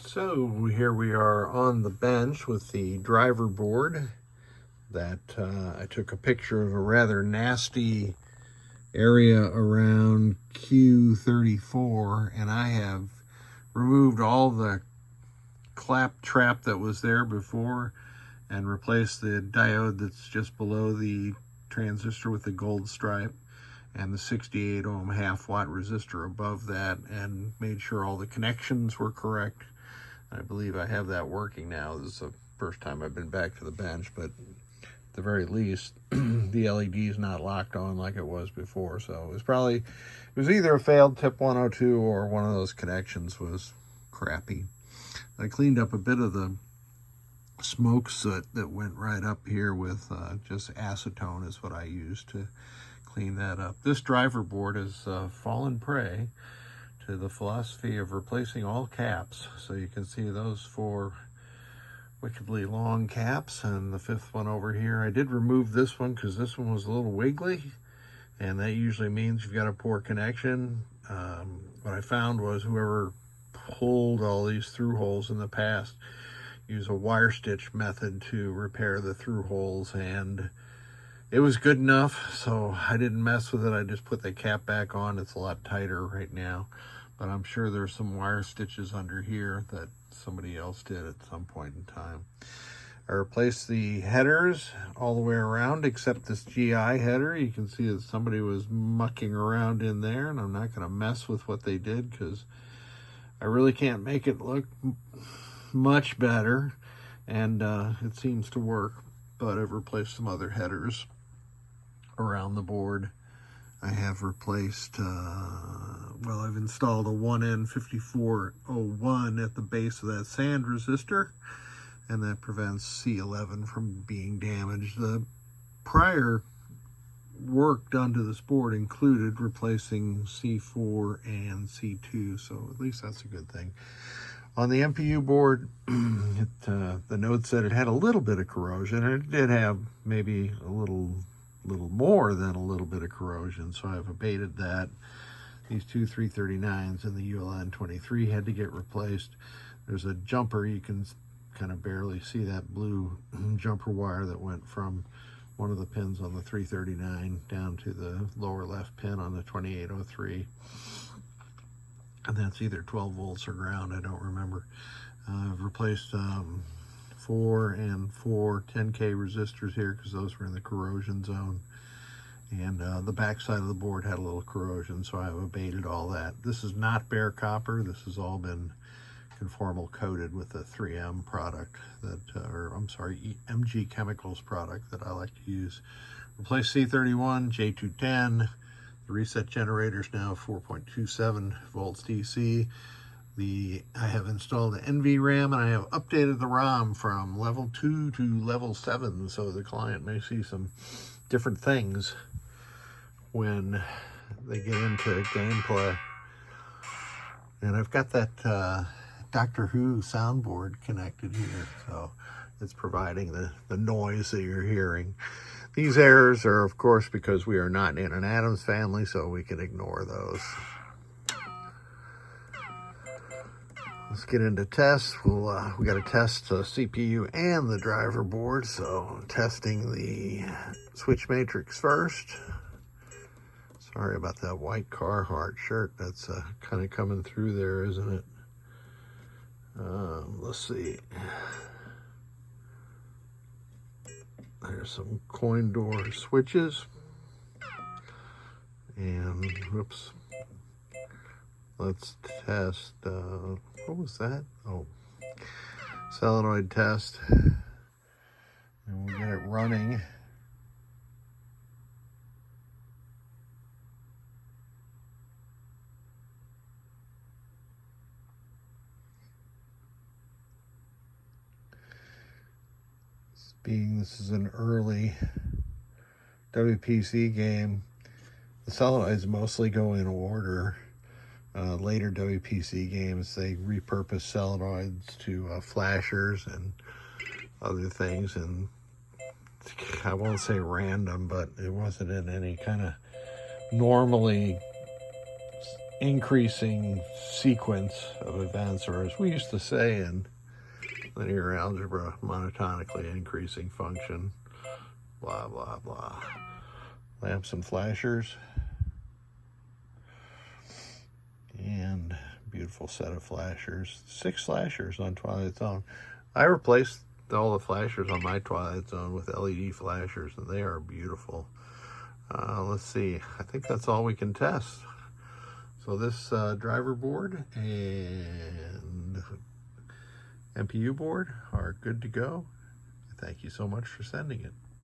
So here we are on the bench with the driver board that I took a picture of a rather nasty area around Q34, and I have removed all the clap trap that was there before and replaced the diode that's just below the transistor with the gold stripe and the 68 ohm half watt resistor above that, and made sure all the connections were correct. I believe I have that working now. This is the first time I've been back to the bench, but at the very least, the LED is not locked on like it was before. So it was either a failed tip 102 or one of those connections was crappy. I cleaned up a bit of the smoke soot that went right up here with just acetone is what I used to clean that up. This driver board has fallen prey to the philosophy of replacing all caps. So you can see those four wickedly long caps, and the fifth one over here. I did remove this one because this one was a little wiggly, and that usually means you've got a poor connection. What I found was whoever pulled all these through holes in the past used a wire stitch method to repair the through holes, and it was good enough, so I didn't mess with it. I just put the cap back on. It's a lot tighter right now, but I'm sure there's some wire stitches under here that somebody else did at some point in time. I replaced the headers all the way around except this GI header. You can see that somebody was mucking around in there, and I'm not going to mess with what they did because I really can't make it look much better, and it seems to work. But I've replaced some other headers around the board. I have replaced, I've installed a 1N5401 at the base of that sand resistor, and that prevents C11 from being damaged. The prior work done to this board included replacing C4 and C2, so at least that's a good thing. On the MPU board, the note said it had a little bit of corrosion, and it did have maybe a little more than a little bit of corrosion, so I've abated that. These two 339s and the ULN23 had to get replaced. There's a jumper, you can kind of barely see that blue jumper wire that went from one of the pins on the 339 down to the lower left pin on the 2803. And that's either 12 volts or ground, I don't remember. I've replaced 4 and 4 10K resistors here because those were in the corrosion zone. And the back side of the board had a little corrosion, so I've abated all that. This is not bare copper. This has all been conformal coated with the 3M product MG Chemicals product that I like to use. Replace C31, J210. The reset generator is now 4.27 volts DC. I have installed the NVRAM, and I have updated the ROM from level 2 to level 7, so the client may see some different things when they get into gameplay. And I've got that Doctor Who soundboard connected here, so it's providing the noise that you're hearing. These errors are, of course, because we are not in an Addams family, so we can ignore those. Let's get into tests. We got to test the CPU and the driver board, so testing the switch matrix first. Sorry about that white Carhartt shirt. That's kind of coming through there, isn't it? Let's see. There's some coin door switches. And, whoops. Let's test, what was that? Oh, solenoid test. And we'll get it running. Being this is an early WPC game, the solenoids mostly go in order. Later WPC games, they repurpose solenoids to flashers and other things, and I won't say random, but it wasn't in any kind of normally increasing sequence of events, or as we used to say in linear algebra, monotonically increasing function, blah, blah, blah. Lamps and flashers. And beautiful set of flashers. 6 flashers on Twilight Zone. I replaced all the flashers on my Twilight Zone with LED flashers, and they are beautiful. Let's see. I think that's all we can test. So this driver board and MPU board are good to go. Thank you so much for sending it.